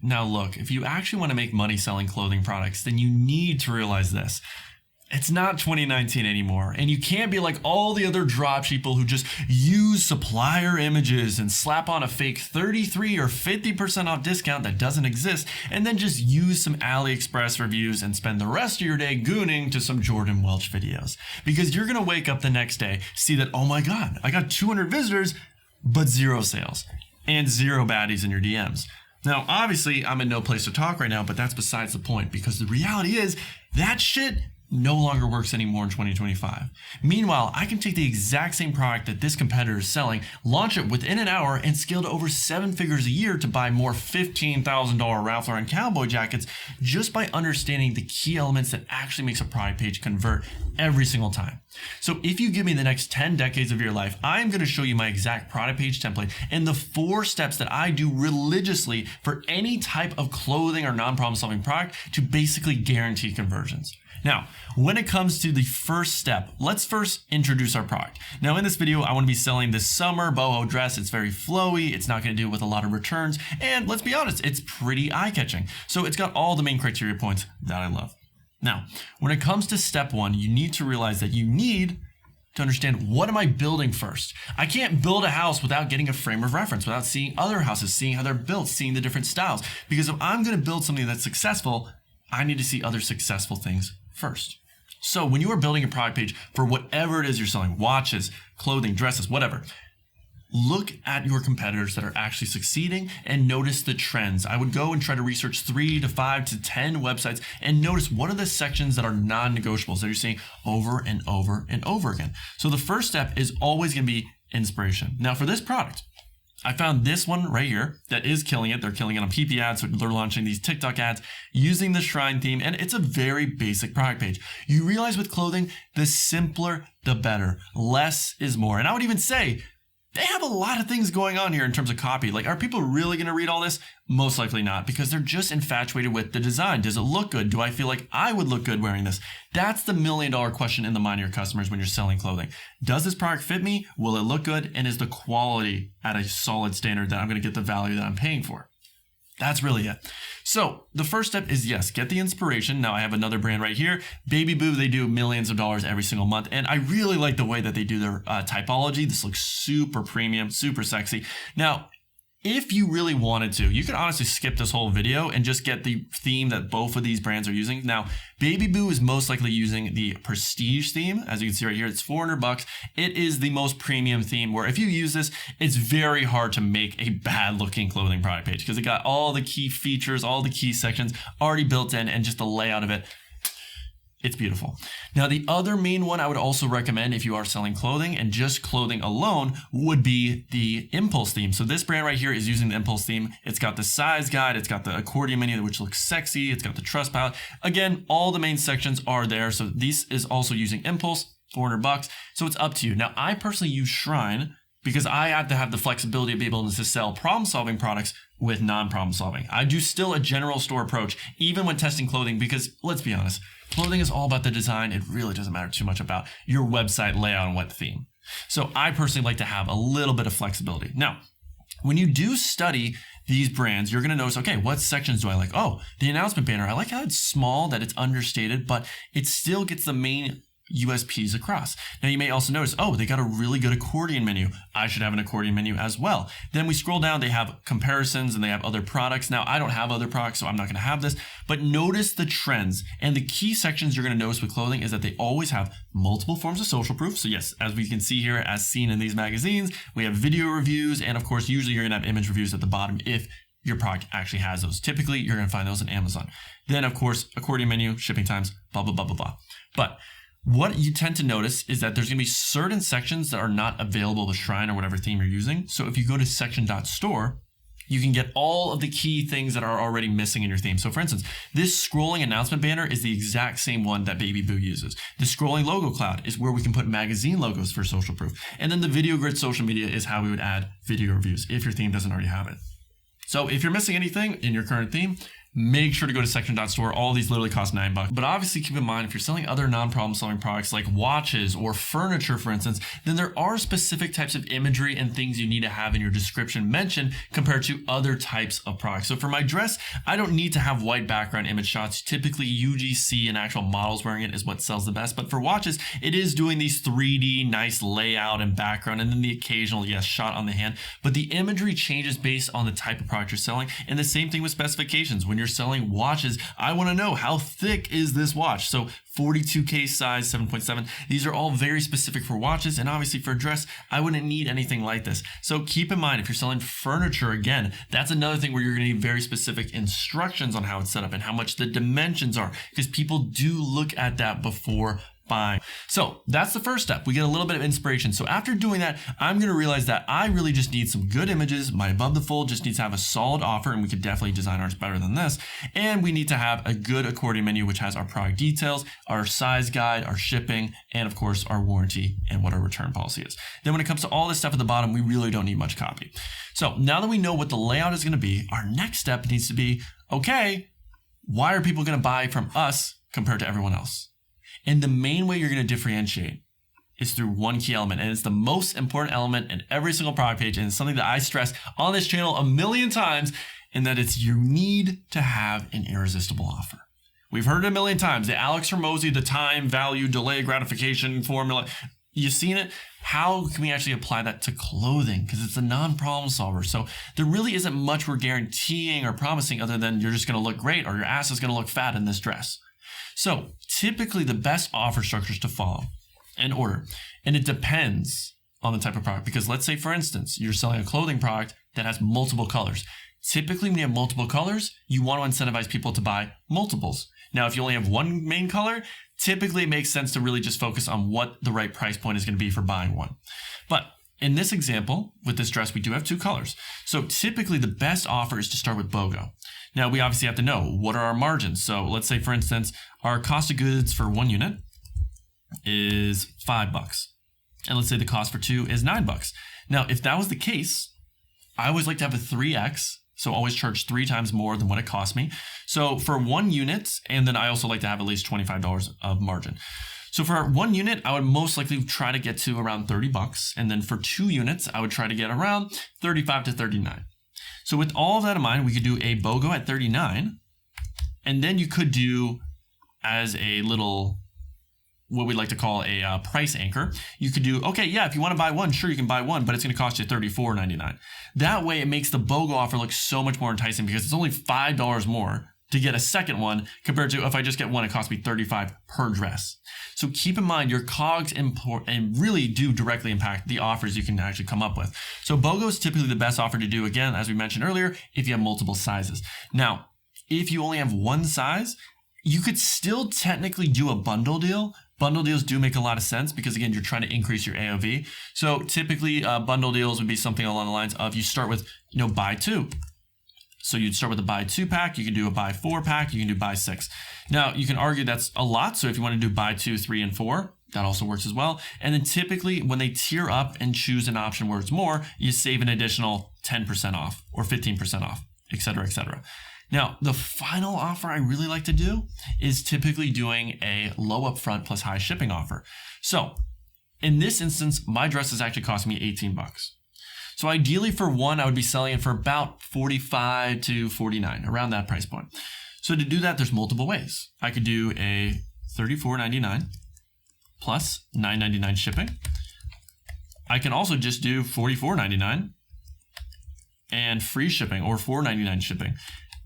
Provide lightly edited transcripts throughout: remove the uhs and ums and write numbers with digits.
Now look, if you actually want to make money selling clothing products, then you need to realize this. It's not 2019 anymore, and you can't be like all the other dropshippers who just use supplier images and slap on a fake 33 or 50% off discount that doesn't exist, and then just use some AliExpress reviews and spend the rest of your day gooning to some Jordan Welch videos. Because you're gonna wake up the next day, see that, oh my God, I got 200 visitors, but 0 sales and 0 baddies in your DMs. Now, obviously, I'm in no place to talk right now, but that's besides the point, because the reality is that shit no longer works anymore in 2025. Meanwhile, I can take the exact same product that this competitor is selling, launch it within an hour, and scale to over 7 figures a year to buy more $15,000 Ralph Lauren cowboy jackets just by understanding the key elements that actually makes a product page convert every single time. So if you give me the next 10 decades of your life, I'm going to show you my exact product page template and the 4 steps that I do religiously for any type of clothing or non-problem solving product to basically guarantee conversions. Now, when it comes to the first step, let's first introduce our product. Now in this video, I want to be selling this summer boho dress. It's very flowy. It's not going to do with a lot of returns. And let's be honest, it's pretty eye-catching. So it's got all the main criteria points that I love. Now, when it comes to step 1, you need to realize that you need to understand, what am I building first? I can't build a house without getting a frame of reference, without seeing other houses, seeing how they're built, seeing the different styles. Because if I'm going to build something that's successful, I need to see other successful things first. So when you are building a product page for whatever it is you're selling, watches, clothing, dresses, whatever, look at your competitors that are actually succeeding and notice the trends. I would go and try to research 3 to 5 to 10 websites and notice what are the sections that are non-negotiables that you're seeing over and over and over again. So the first step is always going to be inspiration. Now for this product, I found this one right here that is killing it. They're killing it on PP ads. So they're launching these TikTok ads using the shrine theme, and it's a very basic product page. You realize with clothing, the simpler, the better. Less is more. And I would even say they have a lot of things going on here in terms of copy. Like, are people really going to read all this? Most likely not, because they're just infatuated with the design. Does it look good? Do I feel like I would look good wearing this? That's the $1 million question in the mind of your customers when you're selling clothing. Does this product fit me? Will it look good? And is the quality at a solid standard that I'm going to get the value that I'm paying for? That's really it. So the first step is, yes, get the inspiration. Now I have another brand right here, Baby Boo. They do millions of dollars every single month. And I really like the way that they do their typology. This looks super premium, super sexy. Now, if you really wanted to, you could honestly skip this whole video and just get the theme that both of these brands are using. Now, Baby Boo is most likely using the Prestige theme. As you can see right here, it's $400. It is the most premium theme where if you use this, it's very hard to make a bad looking clothing product page because it got all the key features, all the key sections already built in, and just the layout of it. It's beautiful. Now, the other main one I would also recommend if you are selling clothing and just clothing alone would be the Impulse theme. So this brand right here is using the Impulse theme. It's got the size guide. It's got the accordion menu, which looks sexy. It's got the trust palette. Again, all the main sections are there. So this is also using Impulse, $400. So it's up to you. Now, I personally use Shrine because I have to have the flexibility to be able to sell problem-solving products with non-problem solving. I do still a general store approach, even when testing clothing, because let's be honest, clothing is all about the design. It really doesn't matter too much about your website layout and what theme. So I personally like to have a little bit of flexibility. Now, when you do study these brands, you're going to notice, okay, what sections do I like? Oh, the announcement banner. I like how it's small, that it's understated, but it still gets the main USPs across. Now you may also notice, oh, they got a really good accordion menu. I should have an accordion menu as well. Then we scroll down, they have comparisons and they have other products. Now I don't have other products, so I'm not going to have this, but notice the trends. And the key sections you're going to notice with clothing is that they always have multiple forms of social proof. So yes, as we can see here, as seen in these magazines, we have video reviews. And of course, usually you're going to have image reviews at the bottom if your product actually has those. Typically, you're going to find those on Amazon. Then of course, accordion menu, shipping times, blah, blah, blah, blah, blah. But what you tend to notice is that there's going to be certain sections that are not available with Shrine or whatever theme you're using. So if you go to section.store, you can get all of the key things that are already missing in your theme. So for instance, this scrolling announcement banner is the exact same one that Baby Boo uses. The scrolling logo cloud is where we can put magazine logos for social proof. And then the video grid social media is how we would add video reviews if your theme doesn't already have it. So if you're missing anything in your current theme, make sure to go to section.store. All these literally cost $9. But obviously keep in mind, if you're selling other non-problem solving products like watches or furniture, for instance, then there are specific types of imagery and things you need to have in your description mentioned compared to other types of products. So for my dress, I don't need to have white background image shots. Typically UGC and actual models wearing it is what sells the best. But for watches, it is doing these 3D nice layout and background, and then the occasional, yes, shot on the hand. But the imagery changes based on the type of product you're selling. And the same thing with specifications. When you're selling watches, I want to know how thick is this watch. So 42K size, 7.7. These are all very specific for watches, and obviously for a dress, I wouldn't need anything like this. So keep in mind, if you're selling furniture, again, that's another thing where you're going to need very specific instructions on how it's set up and how much the dimensions are, because people do look at that before buying. So that's the first step. We get a little bit of inspiration. So after doing that, I'm going to realize that I really just need some good images. My above the fold just needs to have a solid offer, and we could definitely design ours better than this. And we need to have a good accordion menu, which has our product details, our size guide, our shipping, and of course our warranty and what our return policy is. Then when it comes to all this stuff at the bottom, we really don't need much copy. So now that we know what the layout is going to be, our next step needs to be, okay, why are people going to buy from us compared to everyone else? And the main way you're going to differentiate is through one key element. And it's the most important element in every single product page. And it's something that I stress on this channel a million times, and that it's you need to have an irresistible offer. We've heard it a million times. The Alex Hormozy, the time, value, delay, gratification formula. You've seen it. How can we actually apply that to clothing? Because it's a non-problem solver. So there really isn't much we're guaranteeing or promising other than you're just going to look great or your ass is going to look fat in this dress. So typically the best offer structures to follow in order, and it depends on the type of product, because let's say, for instance, you're selling a clothing product that has multiple colors. Typically when you have multiple colors, you want to incentivize people to buy multiples. Now, if you only have one main color, typically it makes sense to really just focus on what the right price point is going to be for buying one. But in this example, with this dress, we do have two colors. So typically the best offer is to start with BOGO. Now, we obviously have to know what are our margins. So let's say, for instance, our cost of goods for one unit is $5. And let's say the cost for two is $9. Now, if that was the case, I always like to have a 3X. So always charge 3 times more than what it cost me. So for one unit, and then I also like to have at least $25 of margin. So for one unit, I would most likely try to get to around $30. And then for 2 units, I would try to get around 35 to 39. So with all of that in mind, we could do a BOGO at 39. And then you could do as a little, what we like to call a price anchor. You could do, okay, yeah, if you want to buy one, sure, you can buy one, but it's going to cost you $34.99. That way it makes the BOGO offer look so much more enticing because it's only $5 more to get a second one compared to if I just get one, it costs me $35 per dress. So keep in mind your COGS import and really do directly impact the offers you can actually come up with. So BOGO is typically the best offer to do, again, as we mentioned earlier, if you have multiple sizes. Now, if you only have one size, you could still technically do a bundle deal. Bundle deals do make a lot of sense because, again, you're trying to increase your AOV. So typically bundle deals would be something along the lines of you start with, buy 2. So you'd start with a buy 2 pack. You can do a buy 4 pack. You can do buy 6. Now, you can argue that's a lot. So if you want to do buy 2, 3, and 4, that also works as well. And then typically when they tier up and choose an option where it's more, you save an additional 10% off or 15% off, et cetera, et cetera. Now, the final offer I really like to do is typically doing a low upfront plus high shipping offer. So in this instance, my dress is actually costing me $18. So ideally for one, I would be selling it for about $45 to $49, around that price point. So to do that, there's multiple ways. I could do a $34.99 plus $9.99 shipping. I can also just do $44.99 and free shipping or $4.99 shipping.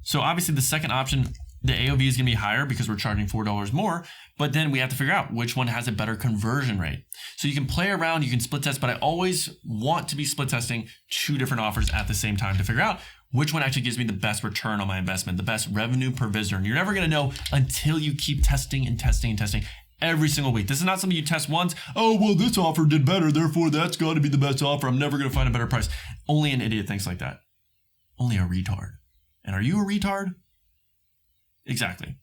So obviously the second option, the AOV is going to be higher because we're charging $4 more, but then we have to figure out which one has a better conversion rate. So you can play around, you can split test, but I always want to be split testing 2 different offers at the same time to figure out which one actually gives me the best return on my investment, the best revenue per visitor. And you're never going to know until you keep testing and testing and testing every single week. This is not something you test once. Oh, well, this offer did better, therefore that's got to be the best offer. I'm never going to find a better price. Only an idiot thinks like that. Only a retard. And are you a retard? Exactly.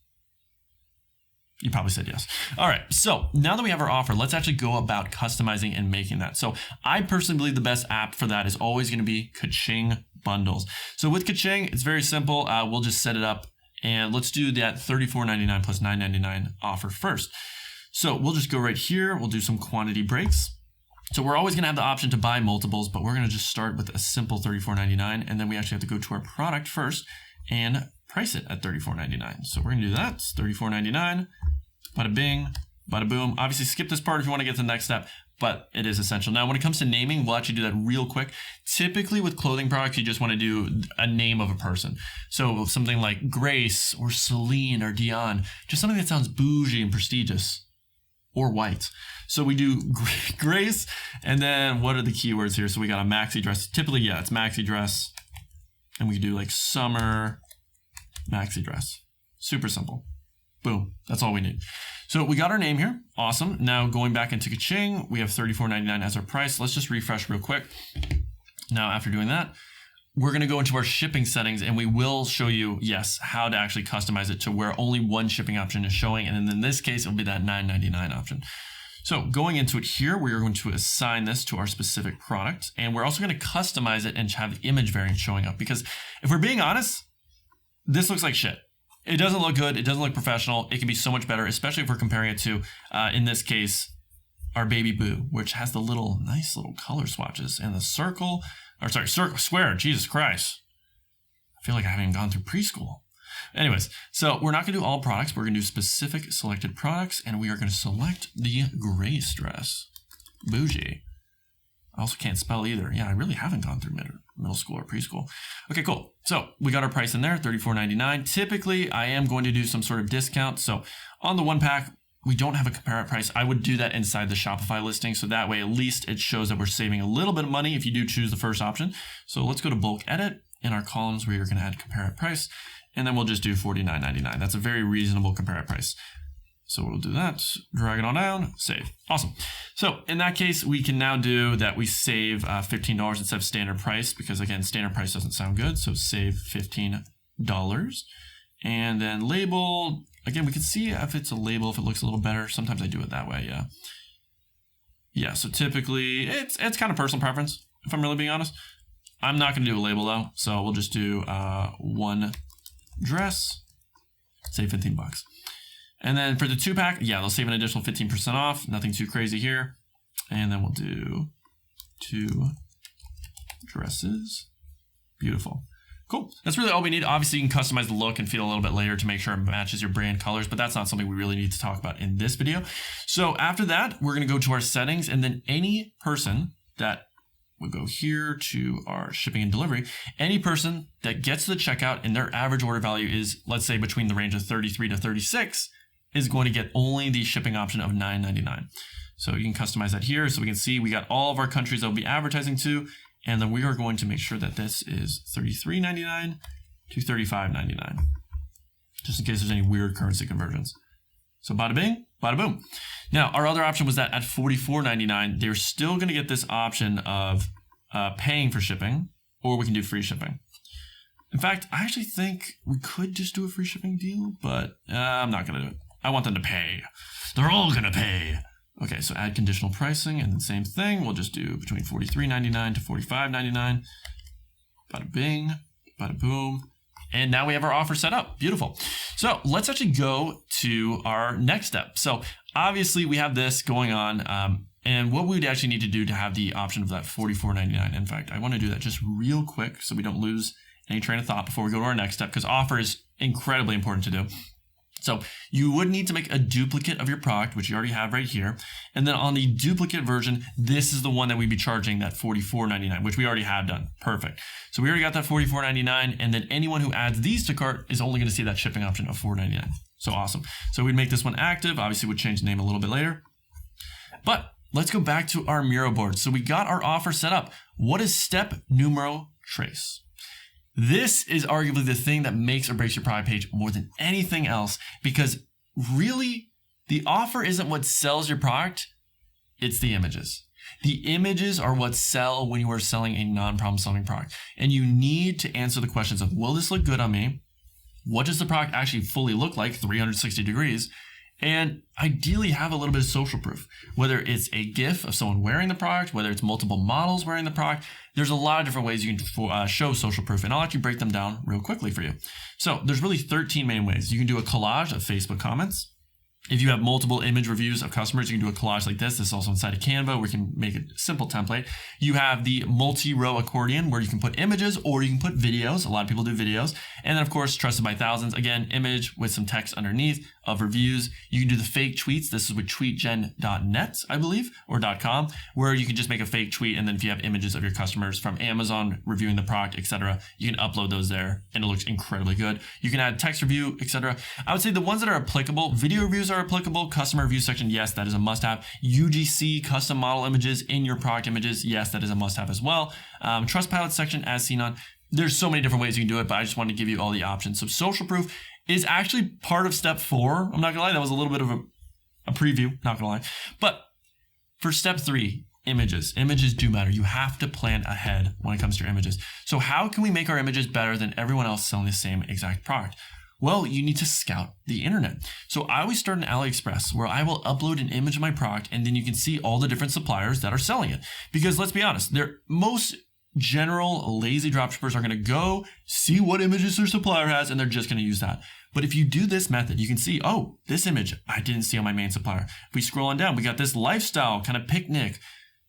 You probably said yes. All right. So now that we have our offer, let's actually go about customizing and making that. So I personally believe the best app for that is always going to be Kaching Bundles. So with Kaching, it's very simple. We'll just set it up And let's do that $34.99 plus $9.99 offer first. So we'll just go right here. We'll do some quantity breaks. So we're always going to have the option to buy multiples, but we're going to just start with a simple $34.99. And then we actually have to go to our product first and price it at $34.99. So we're going to do that. It's $34.99. Bada bing, bada boom. Obviously skip this part if you want to get to the next step, but it is essential. Now, when it comes to naming, we'll actually do that real quick. Typically with clothing products, you just want to do a name of a person. So something like Grace or Celine or Dion, just something that sounds bougie and prestigious or white. So we do Grace, and then what are the keywords here? So we got a maxi dress. Typically, yeah, it's maxi dress. And we do like summer maxi dress. Super simple. Boom. That's all we need. So we got our name here. Awesome. Now going back into Kaching, we have $34.99 as our price. Let's just refresh real quick. Now, after doing that, we're going to go into our shipping settings and we will show you, yes, how to actually customize it to where only one shipping option is showing. And then in this case, it'll be that $9.99 option. So going into it here, we are going to assign this to our specific product. And we're also going to customize it and have the image variant showing up. Because if we're being honest, this looks like shit. It doesn't look good. It doesn't look professional. It can be so much better, especially if we're comparing it to, in this case, our baby boo, which has the nice little color swatches and the square. Jesus Christ. I feel like I haven't even gone through preschool. Anyways, so we're not going to do all products. We're going to do specific selected products, and we are going to select the Grace dress. Bougie. I also can't spell either. Yeah, I really haven't gone through middle school or preschool. Okay, cool. So we got our price in there, $34.99. Typically, I am going to do some sort of discount. So on the one pack, we don't have a compare price. I would do that inside the Shopify listing. So that way, at least it shows that we're saving a little bit of money if you do choose the first option. So let's go to bulk edit. In our columns, we are going to add compare price. And then we'll just do $49.99. That's a very reasonable compare price. So we'll do that, drag it on down, save. Awesome. So in that case, we can now do that. We save $15 instead of standard price because again, standard price doesn't sound good. So save $15. And then label, again, we can see if it's a label, if it looks a little better. Sometimes I do it that way, yeah. Yeah, so typically it's kind of personal preference, if I'm really being honest. I'm not gonna do a label though. So we'll just do one dress, save 15 bucks. And then for the 2-pack, yeah, they'll save an additional 15% off. Nothing too crazy here. And then we'll do 2 dresses. Beautiful. Cool. That's really all we need. Obviously, you can customize the look and feel a little bit later to make sure it matches your brand colors, but that's not something we really need to talk about in this video. So after that, we're going to go to our settings, and then any person that we'll go here to our shipping and delivery. Any person that gets to the checkout and their average order value is, let's say, between the range of 33 to 36, is going to get only the shipping option of $9.99. So you can customize that here. So we can see we got all of our countries that we'll be advertising to. And then we are going to make sure that this is $33.99 to $35.99, just in case there's any weird currency conversions. So bada bing, bada boom. Now, our other option was that at $44.99, they're still going to get this option of paying for shipping, or we can do free shipping. In fact, I actually think we could just do a free shipping deal, but I'm not going to do it. I want them to pay. They're all going to pay. Okay, so add conditional pricing, and the same thing. We'll just do between $43.99 to $45.99. Bada bing, bada boom. And now we have our offer set up. Beautiful. So let's actually go to our next step. So obviously we have this going on. And what we would actually need to do to have the option of that $44.99. In fact, I want to do that just real quick so we don't lose any train of thought before we go to our next step, because offer is incredibly important to do. So you would need to make a duplicate of your product, which you already have right here. And then on the duplicate version, this is the one that we'd be charging that $44.99, which we already have done. Perfect. So we already got that $44.99. And then anyone who adds these to cart is only going to see that shipping option of $4.99. So awesome. So we'd make this one active. Obviously, we'd change the name a little bit later. But let's go back to our Miro board. So we got our offer set up. What is step numero tres? This is arguably the thing that makes or breaks your product page more than anything else, because really the offer isn't what sells your product, it's the images. The images are what sell when you are selling a non-problem solving product. And you need to answer the questions of, will this look good on me? What does the product actually fully look like, 360 degrees? And ideally have a little bit of social proof, whether it's a GIF of someone wearing the product, whether it's multiple models wearing the product. There's a lot of different ways you can show social proof, and I'll actually break them down real quickly for you. So there's really 13 main ways. You can do a collage of Facebook comments. If you have multiple image reviews of customers, you can do a collage like this. This is also inside of Canva where you can make a simple template. You have the multi-row accordion where you can put images or you can put videos. A lot of people do videos. And then of course, trusted by thousands. Again, image with some text underneath of reviews. You can do the fake tweets. This is with tweetgen.net, I believe, or .com, where you can just make a fake tweet. And then if you have images of your customers from Amazon reviewing the product, etc., you can upload those there and it looks incredibly good. You can add text review, etc. I would say the ones that are applicable, video reviews are applicable. Customer review section, yes, that is a must-have. UGC, custom model images in your product images, yes, that is a must-have as well. Trustpilot section, as seen on. There's so many different ways you can do it, but I just wanted to give you all the options. So social proof is actually part of step 4. I'm not gonna lie, that was a little bit of a preview, not gonna lie. But for step 3, images. Images do matter. You have to plan ahead when it comes to your images. So how can we make our images better than everyone else selling the same exact product? Well, you need to scout the internet. So I always start an AliExpress where I will upload an image of my product and then you can see all the different suppliers that are selling it. Because let's be honest, most general lazy dropshippers are going to go see what images their supplier has and they're just going to use that. But if you do this method, you can see, oh, this image I didn't see on my main supplier. If we scroll on down, we got this lifestyle kind of picnic.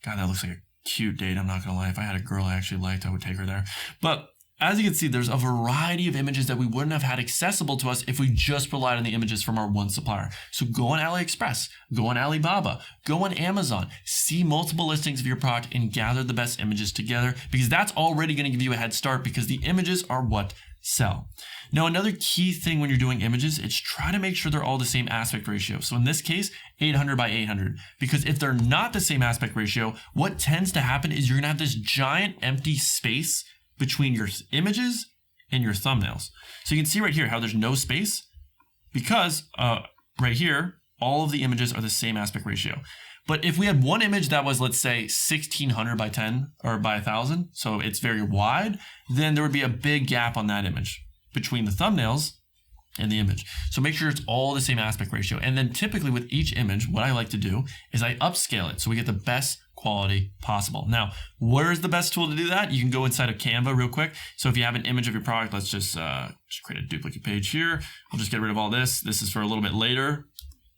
God, that looks like a cute date. I'm not going to lie. If I had a girl I actually liked, I would take her there. But as you can see, there's a variety of images that we wouldn't have had accessible to us if we just relied on the images from our one supplier. So go on AliExpress, go on Alibaba, go on Amazon, see multiple listings of your product and gather the best images together because that's already going to give you a head start because the images are what sell. Now, another key thing when you're doing images is try to make sure they're all the same aspect ratio. So in this case, 800 by 800, because if they're not the same aspect ratio, what tends to happen is you're going to have this giant empty space between your images and your thumbnails. So you can see right here how there's no space because right here, all of the images are the same aspect ratio. But if we had one image that was, let's say, 1600 by 10 or by 1000, so it's very wide, then there would be a big gap on that image between the thumbnails and the image. So make sure it's all the same aspect ratio. And then typically with each image, what I like to do is I upscale it so we get the best quality possible. Now, where is the best tool to do that? You can go inside of Canva real quick. So if you have an image of your product, let's just create a duplicate page here. We'll just get rid of all this. This is for a little bit later.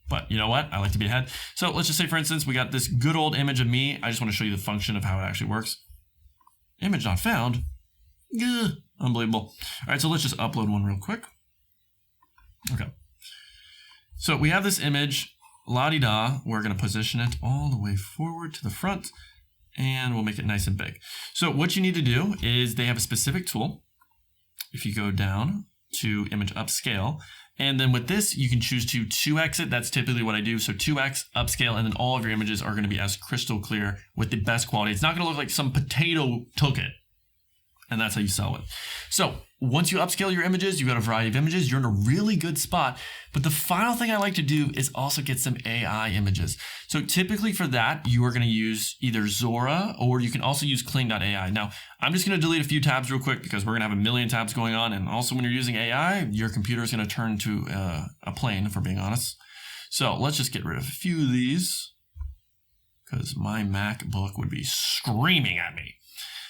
But you know what? I like to be ahead. So let's just say, for instance, we got this good old image of me. I just want to show you the function of how it actually works. Image not found. Ugh, unbelievable. All right, so let's just upload one real quick. Okay. So we have this image, la-di-da. We're going to position it all the way forward to the front, and we'll make it nice and big. So what you need to do is they have a specific tool. If you go down to image upscale, and then with this, you can choose to 2x it. That's typically what I do. So 2x, upscale, and then all of your images are going to be as crystal clear with the best quality. It's not going to look like some potato took it. And that's how you sell it. So once you upscale your images, you've got a variety of images, you're in a really good spot. But the final thing I like to do is also get some AI images. So typically for that, you are going to use either Zora or you can also use kling.ai. Now, I'm just going to delete a few tabs real quick because we're going to have a million tabs going on. And also when you're using AI, your computer is going to turn to a plane, if we're being honest. So let's just get rid of a few of these because my MacBook would be screaming at me.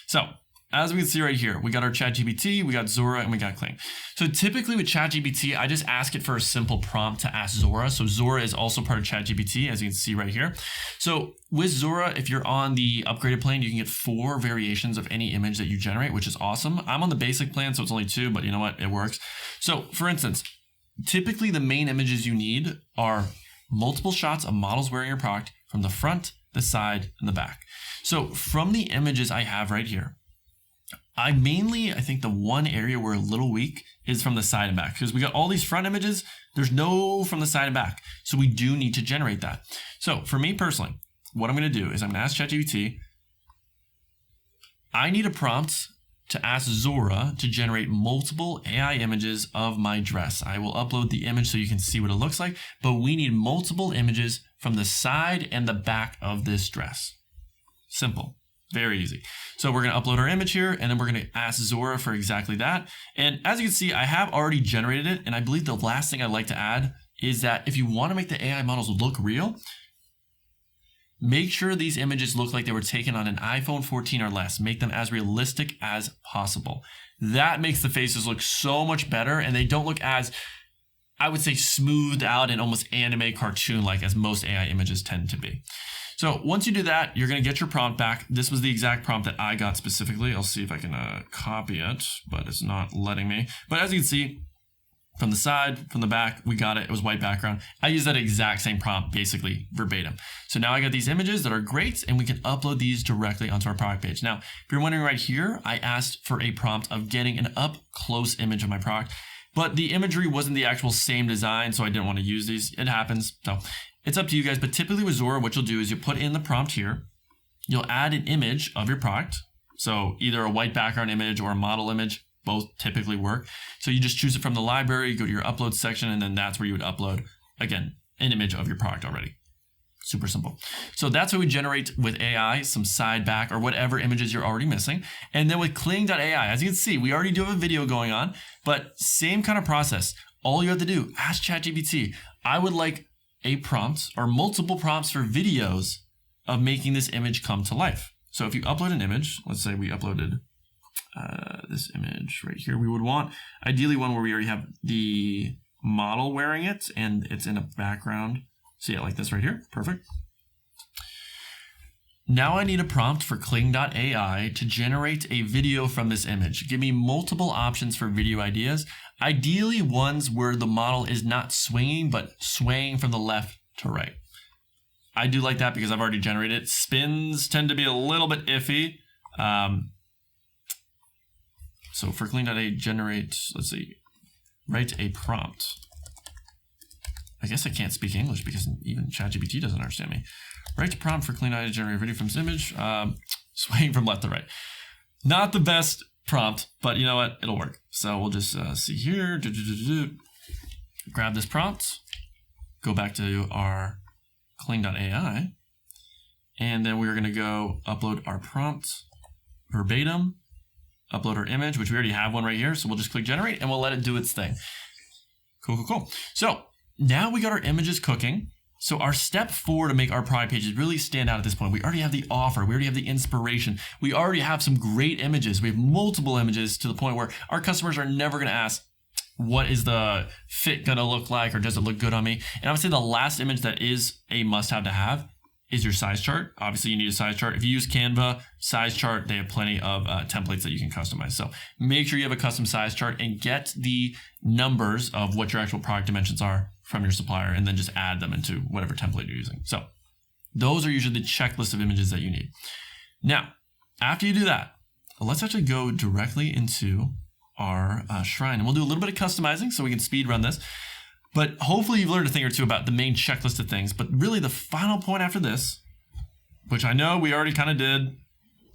So as we can see right here, we got our ChatGPT, we got Zora, and we got Kling. So typically with ChatGPT, I just ask it for a simple prompt to ask Zora. So Zora is also part of ChatGPT, as you can see right here. So with Zora, if you're on the upgraded plan, you can get 4 variations of any image that you generate, which is awesome. I'm on the basic plan, so it's only 2, but you know what? It works. So for instance, typically the main images you need are multiple shots of models wearing your product from the front, the side, and the back. So from the images I have right here, I think the one area we're a little weak is from the side and back because we got all these front images. There's no from the side and back. So we do need to generate that. So for me personally, what I'm going to do is I'm going to ask ChatGPT. I need a prompt to ask Zora to generate multiple AI images of my dress. I will upload the image so you can see what it looks like, but we need multiple images from the side and the back of this dress. Simple. Very easy. So we're going to upload our image here, and then we're going to ask Zora for exactly that. And as you can see, I have already generated it. And I believe the last thing I'd like to add is that if you want to make the AI models look real, make sure these images look like they were taken on an iPhone 14 or less. Make them as realistic as possible. That makes the faces look so much better, and they don't look as, I would say, smoothed out and almost anime cartoon-like as most AI images tend to be. So once you do that, you're going to get your prompt back. This was the exact prompt that I got specifically. I'll see if I can copy it, but it's not letting me. But as you can see, from the side, from the back, we got it. It was white background. I used that exact same prompt, basically verbatim. So now I got these images that are great, and we can upload these directly onto our product page. Now, if you're wondering right here, I asked for a prompt of getting an up-close image of my product, but the imagery wasn't the actual same design, so I didn't want to use these. It happens. So it's up to you guys. But typically with Zora, what you'll do is you put in the prompt here. You'll add an image of your product. So either a white background image or a model image. Both typically work. So you just choose it from the library, go to your upload section, and then that's where you would upload, again, an image of your product already. Super simple. So that's what we generate with AI, some side, back, or whatever images you're already missing. And then with kling.ai, as you can see, we already do have a video going on, but same kind of process. All you have to do, ask ChatGPT, I would like a prompt or multiple prompts for videos of making this image come to life. So if you upload an image, let's say we uploaded this image right here, we would want ideally one where we already have the model wearing it and it's in a background. So yeah, like this right here. Perfect. Now I need a prompt for kling.ai to generate a video from this image. Give me multiple options for video ideas. Ideally ones where the model is not swinging, but swaying from the left to right. I do like that because I've already generated it. Spins tend to be a little bit iffy. So for kling.ai generate, let's see, write a prompt. I guess I can't speak English because even ChatGPT doesn't understand me. Write a prompt for kling.ai to generate a video from this image, swaying from left to right. Not the best prompt, but you know what? It'll work. So we'll just see here, grab this prompt, go back to our kling.ai, and then we're going to go upload our prompt verbatim. Upload our image, which we already have one right here. So we'll just click generate and we'll let it do its thing. Cool. So now we got our images cooking. So our step 4 to make our product pages really stand out at this point. We already have the offer. We already have the inspiration. We already have some great images. We have multiple images to the point where our customers are never going to ask, what is the fit going to look like? Or does it look good on me? And I would say the last image that is a must-have to have is your size chart. Obviously, you need a size chart. If you use Canva, size chart, they have plenty of templates that you can customize. So make sure you have a custom size chart and get the numbers of what your actual product dimensions are from your supplier, and then just add them into whatever template you're using. So those are usually the checklist of images that you need. Now, after you do that, let's actually go directly into our shrine, and we'll do a little bit of customizing so we can speed run this. But hopefully you've learned a thing or two about the main checklist of things. But really the final point after this, which I know we already kind of did,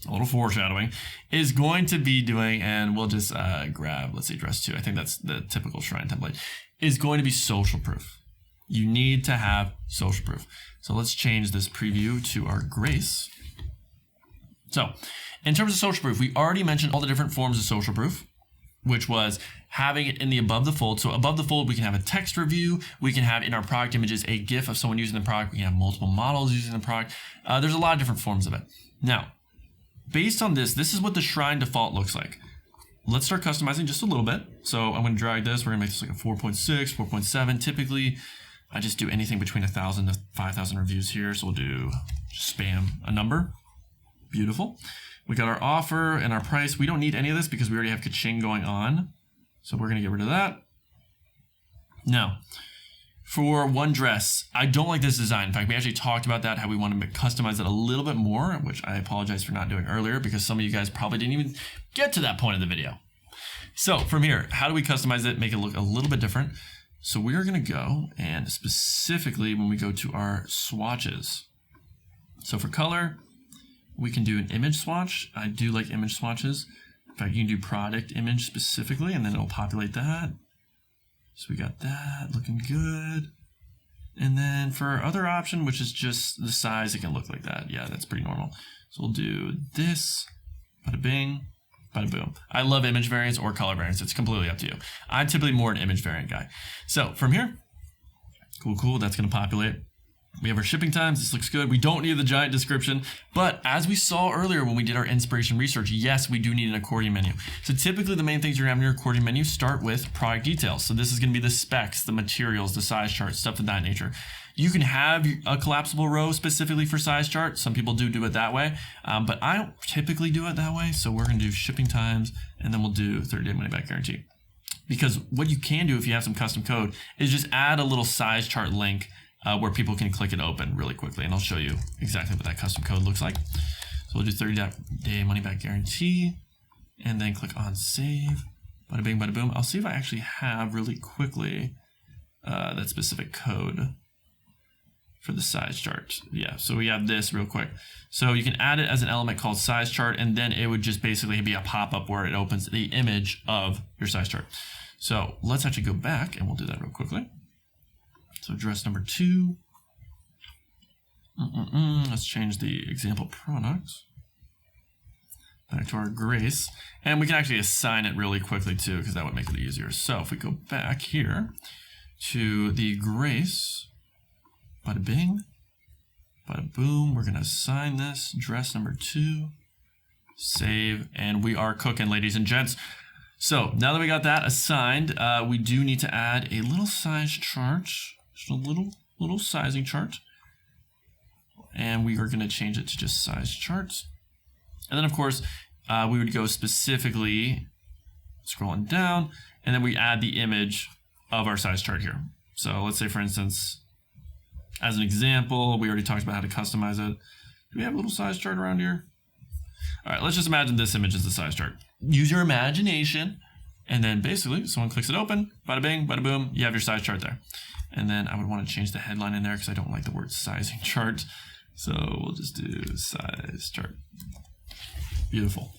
a little foreshadowing, is going to be doing, and we'll just grab, let's see, dress 2. I think that's the typical shrine template, is going to be social proof. You need to have social proof. So let's change this preview to our grace. So in terms of social proof, we already mentioned all the different forms of social proof, which was having it in the above the fold. So above the fold, we can have a text review. We can have in our product images a GIF of someone using the product. We can have multiple models using the product. There's a lot of different forms of it. Now, based on this is what the shrine default looks like. Let's start customizing just a little bit. So I'm going to drag this. We're going to make this like a 4.6, 4.7. Typically, I just do anything between 1,000 to 5,000 reviews here. So we'll do just spam a number. Beautiful. We got our offer and our price. We don't need any of this because we already have ka-ching going on. So we're going to get rid of that. Now, for one dress, I don't like this design. In fact, we actually talked about that, how we want to customize it a little bit more, which I apologize for not doing earlier because some of you guys probably didn't even get to that point of the video. So from here, how do we customize it, make it look a little bit different? So we are going to go, and specifically when we go to our swatches. So for color, we can do an image swatch. I do like image swatches. In fact, you can do product image specifically, and then it'll populate that. So we got that looking good. And then for our other option, which is just the size, it can look like that. Yeah, that's pretty normal. So we'll do this, bada bing, bada boom. I love image variants or color variants. It's completely up to you. I'm typically more an image variant guy. So from here, Cool. That's going to populate. We have our shipping times. This looks good. We don't need the giant description, but as we saw earlier when we did our inspiration research, yes, we do need an accordion menu. So typically the main things you're having in your accordion menu start with product details. So this is going to be the specs, the materials, the size chart, stuff of that nature. You can have a collapsible row specifically for size chart. Some people do it that way, but I don't typically do it that way. So we're going to do shipping times, and then we'll do 30-day money back guarantee. Because what you can do if you have some custom code is just add a little size chart link where people can click it open really quickly. And I'll show you exactly what that custom code looks like. So we'll do 30-day money back guarantee and then click on save. Bada bing, bada boom. I'll see if I actually have really quickly that specific code for the size chart. Yeah, so we have this real quick. So you can add it as an element called size chart, and then it would just basically be a pop-up where it opens the image of your size chart. So let's actually go back and we'll do that real quickly. So address number 2. Let's change the example products back to our Grace. And we can actually assign it really quickly too, because that would make it easier. So if we go back here to the Grace, bada bing, bada boom, we're gonna assign this address number 2, save, and we are cooking, ladies and gents. So now that we got that assigned, we do need to add a little size chart, just a little sizing chart. And we are going to change it to just size charts. And then of course, we would go specifically scrolling down, and then we add the image of our size chart here. So let's say for instance, as an example, we already talked about how to customize it. Do we have a little size chart around here? All right, let's just imagine this image is the size chart. Use your imagination, and then basically someone clicks it open, bada bing, bada boom, you have your size chart there. And then I would want to change the headline in there because I don't like the word sizing chart. So we'll just do size chart. Beautiful.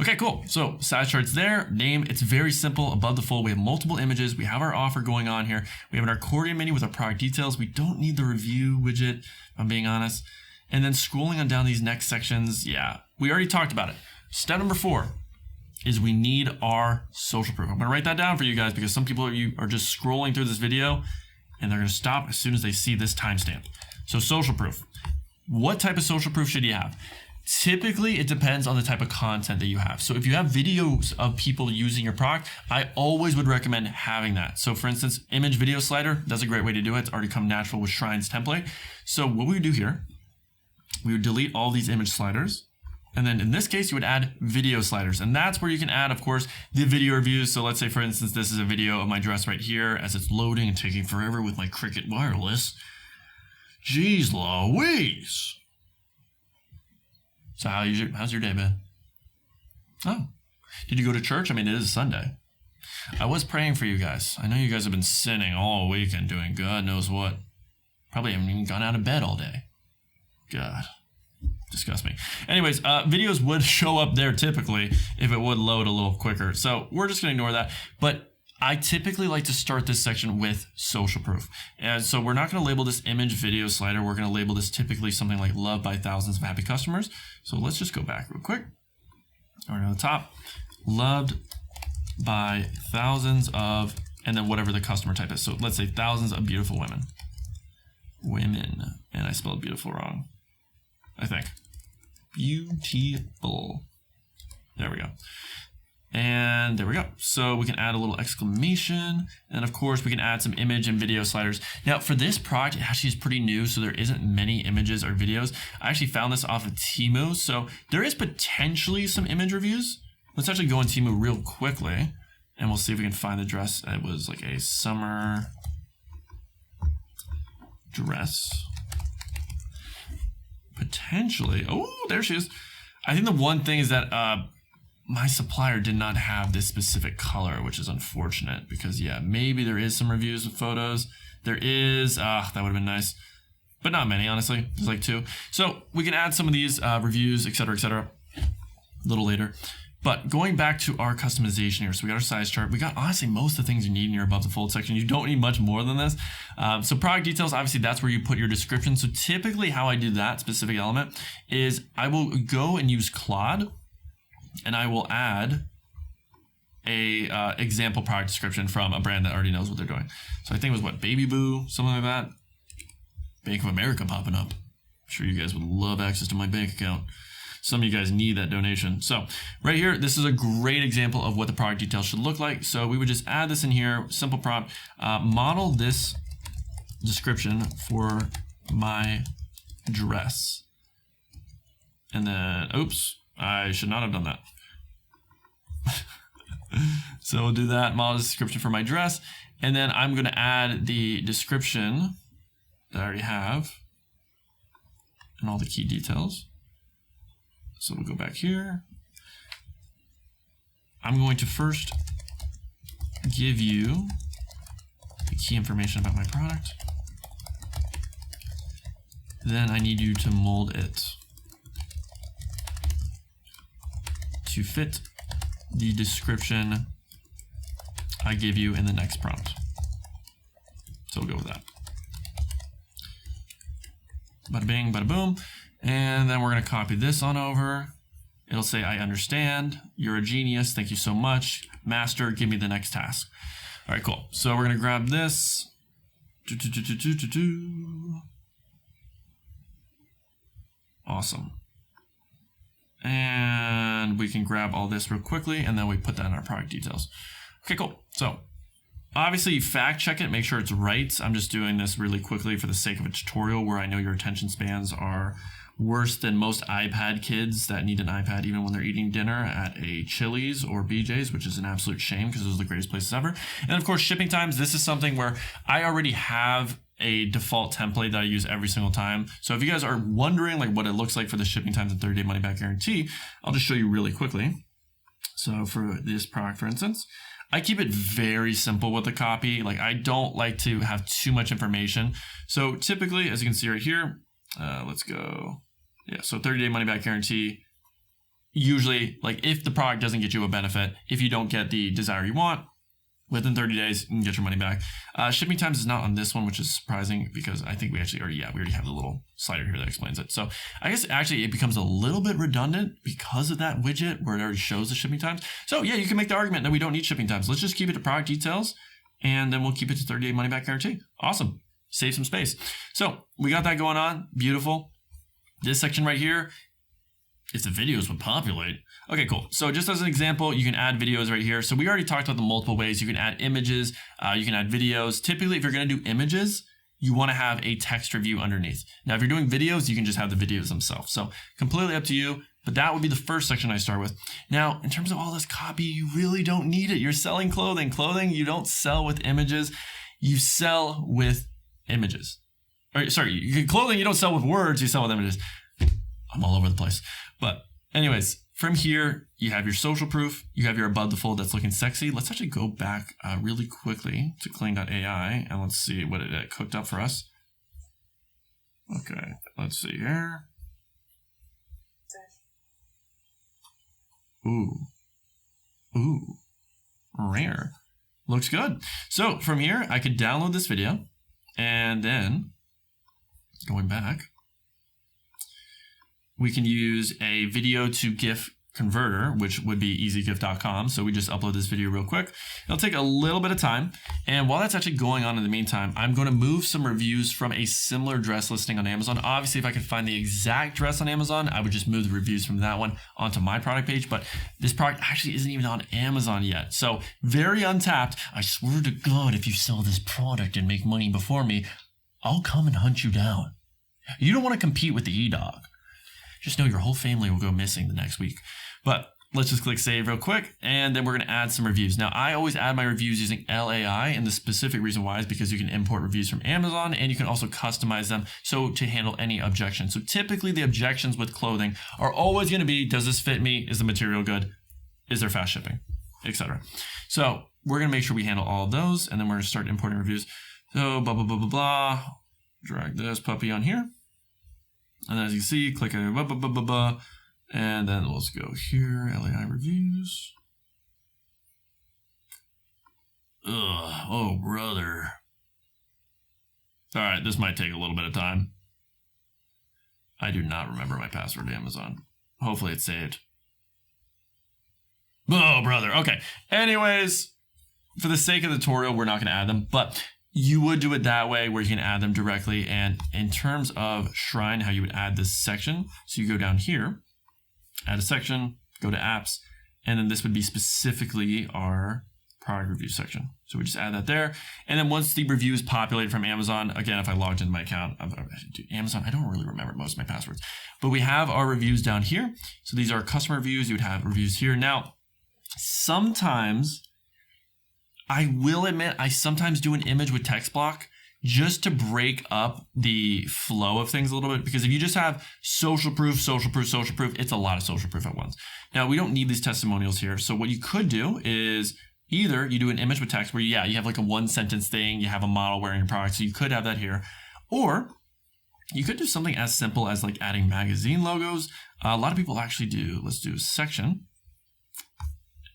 Okay, cool. So size chart's there. Name, it's very simple. Above the fold, we have multiple images. We have our offer going on here. We have an accordion menu with our product details. We don't need the review widget, if I'm being honest. And then scrolling on down these next sections, yeah, we already talked about it. Step number 4 is we need our social proof. I'm gonna write that down for you guys because some people are just scrolling through this video and they're gonna stop as soon as they see this timestamp. So social proof. What type of social proof should you have? Typically, it depends on the type of content that you have. So if you have videos of people using your product, I always would recommend having that. So for instance, image video slider, that's a great way to do it. It's already come natural with Shrine's template. So what we would do here, we would delete all these image sliders. And then in this case, you would add video sliders. And that's where you can add, of course, the video reviews. So let's say, for instance, this is a video of my dress right here as it's loading and taking forever with my Cricket wireless. Jeez Louise. So how's your day been? Oh, did you go to church? I mean, it is a Sunday. I was praying for you guys. I know you guys have been sinning all weekend doing God knows what. Probably haven't even gone out of bed all day. God. Disgust me. Anyways, videos would show up there typically if it would load a little quicker. So we're just going to ignore that. But I typically like to start this section with social proof. And so we're not going to label this image video slider. We're going to label this typically something like loved by thousands of happy customers. So let's just go back real quick. Right on the top, loved by thousands of, and then whatever the customer type is. So let's say thousands of beautiful women. And I spelled beautiful wrong, I think. Beautiful. There we go. And there we go. So we can add a little exclamation. And of course we can add some image and video sliders. Now for this product, it actually is pretty new. So there isn't many images or videos. I actually found this off of Temu. So there is potentially some image reviews. Let's actually go on Temu real quickly and we'll see if we can find the dress. It was like a summer dress. Potentially. Oh, there she is. I think the one thing is that my supplier did not have this specific color, which is unfortunate because yeah, maybe there is some reviews with photos. There is, that would have been nice, but not many, honestly. There's like 2. So we can add some of these reviews, etc., a little later. But going back to our customization here, so we got our size chart. We got honestly most of the things you need in your above the fold section. You don't need much more than this. So product details, obviously that's where you put your description. So typically how I do that specific element is I will go and use Claude and I will add a example product description from a brand that already knows what they're doing. So I think it was what, Baby Boo, something like that. Bank of America popping up. I'm sure you guys would love access to my bank account. Some of you guys need that donation. So right here, this is a great example of what the product details should look like. So we would just add this in here, simple prompt, model this description for my dress. And then, oops, I should not have done that. So we'll do that, model description for my dress. And then I'm gonna add the description that I already have and all the key details. So we'll go back here. I'm going to first give you the key information about my product. Then I need you to mold it to fit the description I give you in the next prompt. So we'll go with that. Bada bing, bada boom. And then we're going to copy this on over. It'll say, I understand. You're a genius. Thank you so much. Master, give me the next task. All right, cool. So we're going to grab this. Awesome. And we can grab all this real quickly, and then we put that in our product details. Okay, cool. So obviously fact check it, make sure it's right. I'm just doing this really quickly for the sake of a tutorial where I know your attention spans are worse than most iPad kids that need an iPad even when they're eating dinner at a Chili's or BJ's, which is an absolute shame because those are the greatest places ever. And of course, shipping times. This is something where I already have a default template that I use every single time. So if you guys are wondering like what it looks like for the shipping times and 30-day money back guarantee, I'll just show you really quickly. So for this product, for instance, I keep it very simple with the copy. Like I don't like to have too much information. So typically, as you can see right here, let's go. Yeah, so 30-day money back guarantee. Usually, like if the product doesn't get you a benefit, if you don't get the desire you want, within 30 days, you can get your money back. Shipping times is not on this one, which is surprising because I think we already have the little slider here that explains it. So I guess actually it becomes a little bit redundant because of that widget where it already shows the shipping times. So yeah, you can make the argument that we don't need shipping times. Let's just keep it to product details and then we'll keep it to 30-day money back guarantee. Awesome. Save some space. So we got that going on. Beautiful. This section right here, if the videos would populate. Okay, cool. So just as an example, you can add videos right here. So we already talked about the multiple ways. You can add images, you can add videos. Typically, if you're going to do images, you want to have a text review underneath. Now, if you're doing videos, you can just have the videos themselves. So completely up to you, but that would be the first section I start with. Now, in terms of all this copy, you really don't need it. You're selling clothing. Clothing, you don't sell with images. You sell with images. Or, sorry, clothing, you don't sell with words. You sell with images. I'm all over the place. But anyways, from here, you have your social proof. You have your above the fold that's looking sexy. Let's actually go back really quickly to kling.ai and let's see what it cooked up for us. Okay, let's see here. Ooh, rare. Looks good. So from here, I could download this video and then going back, we can use a video to GIF converter, which would be easygif.com. So we just upload this video real quick. It'll take a little bit of time. And while that's actually going on in the meantime, I'm going to move some reviews from a similar dress listing on Amazon. Obviously, if I could find the exact dress on Amazon, I would just move the reviews from that one onto my product page. But this product actually isn't even on Amazon yet. So very untapped. I swear to God, if you sell this product and make money before me, I'll come and hunt you down. You don't want to compete with the e-dog. Just know your whole family will go missing the next week. But let's just click save real quick, and then we're going to add some reviews. Now, I always add my reviews using LAI, and the specific reason why is because you can import reviews from Amazon, and you can also customize them so to handle any objections. So typically, the objections with clothing are always going to be, does this fit me? Is the material good? Is there fast shipping? Etc. So we're going to make sure we handle all of those, and then we're going to start importing reviews. So blah, blah, blah, blah, blah. Drag this puppy on here. And then as you can see, click blah, blah, blah, blah, blah. And then let's go here, LAI reviews. Ugh, oh brother. All right, this might take a little bit of time. I do not remember my password to Amazon. Hopefully it's saved. Oh, brother. Okay. Anyways, for the sake of the tutorial, we're not going to add them, but you would do it that way where you can add them directly. And in terms of Shrine, how you would add this section, so you go down here, add a section, go to apps, and then this would be specifically our product review section. So we just add that there. And then once the review is populated from Amazon, again, if I logged into my account, Amazon, I don't really remember most of my passwords, but we have our reviews down here. So these are customer reviews. You would have reviews here. Now, sometimes I will admit, I sometimes do an image with text block just to break up the flow of things a little bit, because if you just have social proof, it's a lot of social proof at once. Now, we don't need these testimonials here. So what you could do is either you do an image with text where, you have like a 1-sentence thing, you have a model wearing your product, so you could have that here. Or you could do something as simple as like adding magazine logos. A lot of people actually do, let's do a section.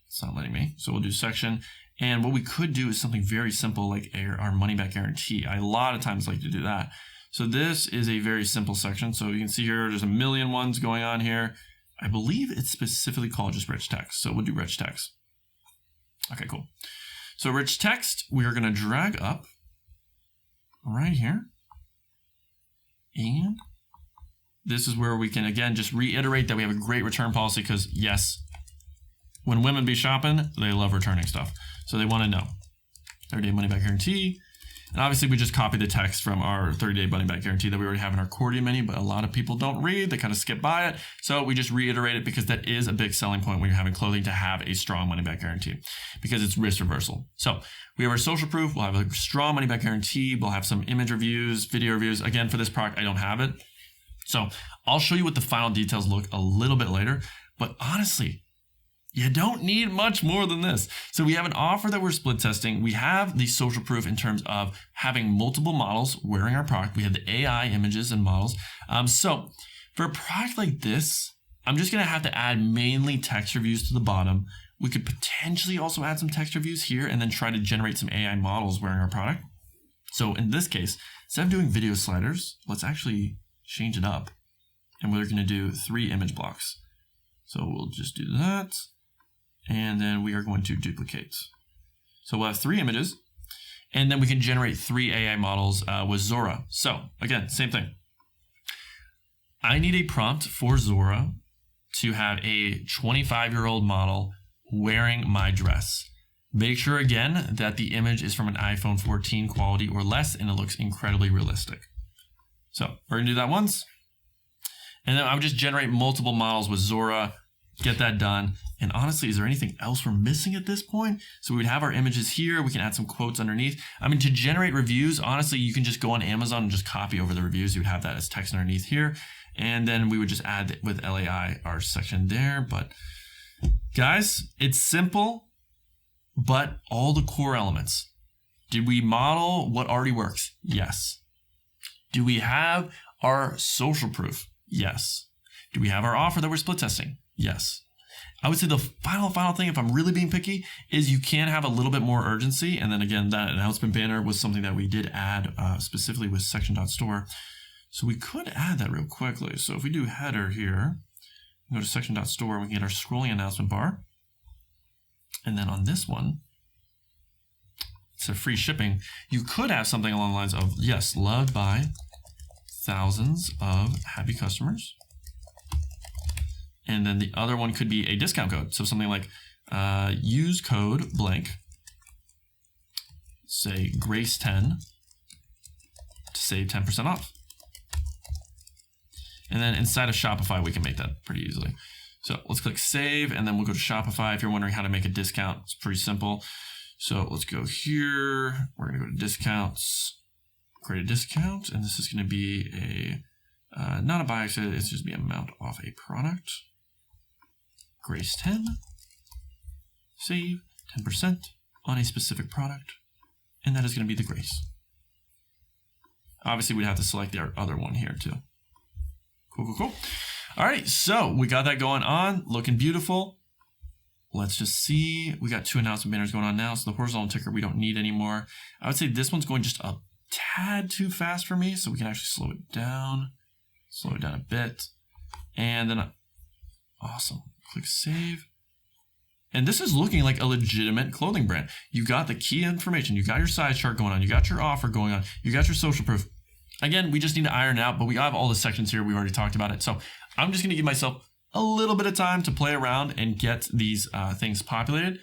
It's not letting me, so we'll do section. And what we could do is something very simple like our money back guarantee. I a lot of times like to do that. So this is a very simple section. So you can see here, there's a million ones going on here. I believe it's specifically called just rich text. So we'll do rich text. Okay, cool. So rich text, we are going to drag up right here. And this is where we can, again, just reiterate that we have a great return policy because, yes, when women be shopping, they love returning stuff. So they want to know 30-day money-back guarantee. And obviously, we just copy the text from our 30-day money-back guarantee that we already have in our accordion menu, but a lot of people don't read. They kind of skip by it. So we just reiterate it because that is a big selling point when you're having clothing to have a strong money-back guarantee because it's risk reversal. So we have our social proof. We'll have a strong money-back guarantee. We'll have some image reviews, video reviews. Again, for this product, I don't have it. So I'll show you what the final details look a little bit later. But honestly, you don't need much more than this. So we have an offer that we're split testing. We have the social proof in terms of having multiple models wearing our product. We have the AI images and models. So for a product like this, I'm just going to have to add mainly text reviews to the bottom. We could potentially also add some text reviews here and then try to generate some AI models wearing our product. So in this case, instead of doing video sliders, let's actually change it up. And we're going to do 3 image blocks. So we'll just do that. And then we are going to duplicate. So we'll have 3 images, and then we can generate 3 AI models with Zora. So again, same thing. I need a prompt for Zora to have a 25-year-old model wearing my dress. Make sure again that the image is from an iPhone 14 quality or less, and it looks incredibly realistic. So we're gonna do that once. And then I would just generate multiple models with Zora, get that done. And honestly, is there anything else we're missing at this point? So we would have our images here. We can add some quotes underneath. I mean, to generate reviews, honestly, you can just go on Amazon and just copy over the reviews. You would have that as text underneath here. And then we would just add with LAI our section there. But guys, it's simple, but all the core elements. Did we model what already works? Yes. Do we have our social proof? Yes. Do we have our offer that we're split testing? Yes. I would say the final thing, if I'm really being picky, is you can have a little bit more urgency. And then again, that announcement banner was something that we did add specifically with section.store. So we could add that real quickly. So if we do header here, go to section.store, we can get our scrolling announcement bar. And then on this one, it's a free shipping. You could have something along the lines of, yes, loved by thousands of happy customers. And then the other one could be a discount code. So something like use code blank, say Grace10 to save 10% off. And then inside of Shopify, we can make that pretty easily. So let's click save, and then we'll go to Shopify. If you're wondering how to make a discount, it's pretty simple. So let's go here. We're going to go to discounts, create a discount, and this is going to be a, not a buy, it's just be amount off a product. Grace 10, save 10% on a specific product, and that is going to be the Grace. Obviously, we'd have to select our other one here too. Cool. All right, so we got that going on, looking beautiful. Let's just see. We got 2 announcement banners going on now, so the horizontal ticker we don't need anymore. I would say this one's going just a tad too fast for me, so we can actually slow it down a bit, and then awesome. Click save. And this is looking like a legitimate clothing brand. You got the key information, you got your size chart going on, you got your offer going on, you got your social proof. Again, we just need to iron it out, but we have all the sections here. We've already talked about it. So I'm just going to give myself a little bit of time to play around and get these things populated,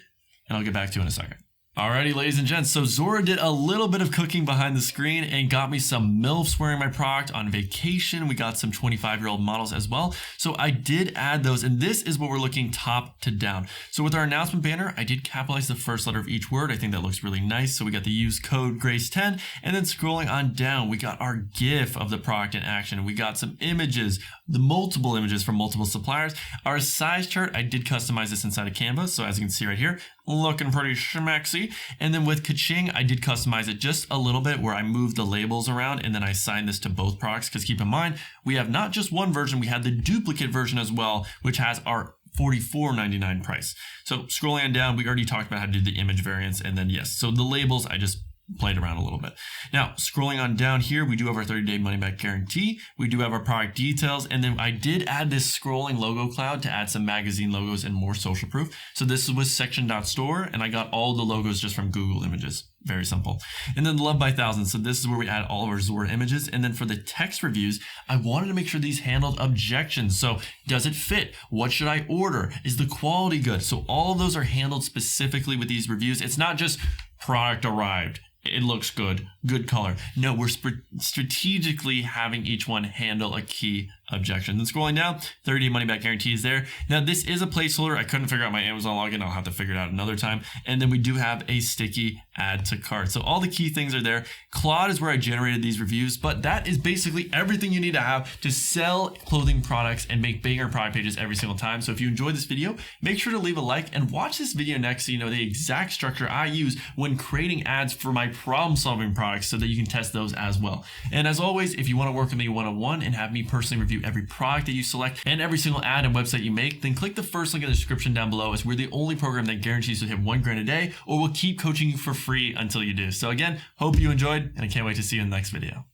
and I'll get back to you in a second. Alrighty, ladies and gents, so Zora did a little bit of cooking behind the screen and got me some MILFs wearing my product on vacation. We got some 25-year-old models as well. So I did add those, and this is what we're looking top to down. So with our announcement banner, I did capitalize the first letter of each word. I think that looks really nice. So we got the use code GRACE10, and then scrolling on down, we got our GIF of the product in action. We got some images, the multiple images from multiple suppliers. Our size chart, I did customize this inside of Canva. So as you can see right here, looking pretty schmaxy. And then with Kaching, I did customize it just a little bit where I moved the labels around and then I assigned this to both products, because keep in mind, we have not just one version, we have the duplicate version as well, which has our $44.99 price. So scrolling on down, we already talked about how to do the image variants, and then yes, so the labels, I just played around a little bit. Now, scrolling on down here, we do have our 30-day money-back guarantee. We do have our product details, and then I did add this scrolling logo cloud to add some magazine logos and more social proof. So this was section.store, and I got all the logos just from Google Images. Very simple. And then the love by thousand. So this is where we add all of our Zora images. And then for the text reviews, I wanted to make sure these handled objections. So does it fit? What should I order? Is the quality good? So all of those are handled specifically with these reviews. It's not just product arrived, it looks good, good color. No, we're strategically having each one handle a key objection. Then scrolling down, 30-day money-back guarantee is there. Now, this is a placeholder. I couldn't figure out my Amazon login. I'll have to figure it out another time. And then we do have a sticky add to cart. So all the key things are there. Claude is where I generated these reviews, but that is basically everything you need to have to sell clothing products and make bigger product pages every single time. So if you enjoyed this video, make sure to leave a like and watch this video next so you know the exact structure I use when creating ads for my problem-solving products so that you can test those as well. And as always, if you want to work with me one-on-one and have me personally review every product that you select and every single ad and website you make, then click the first link in the description down below, as we're the only program that guarantees to hit $1,000 a day, or we'll keep coaching you for free until you do. So again, hope you enjoyed, and I can't wait to see you in the next video.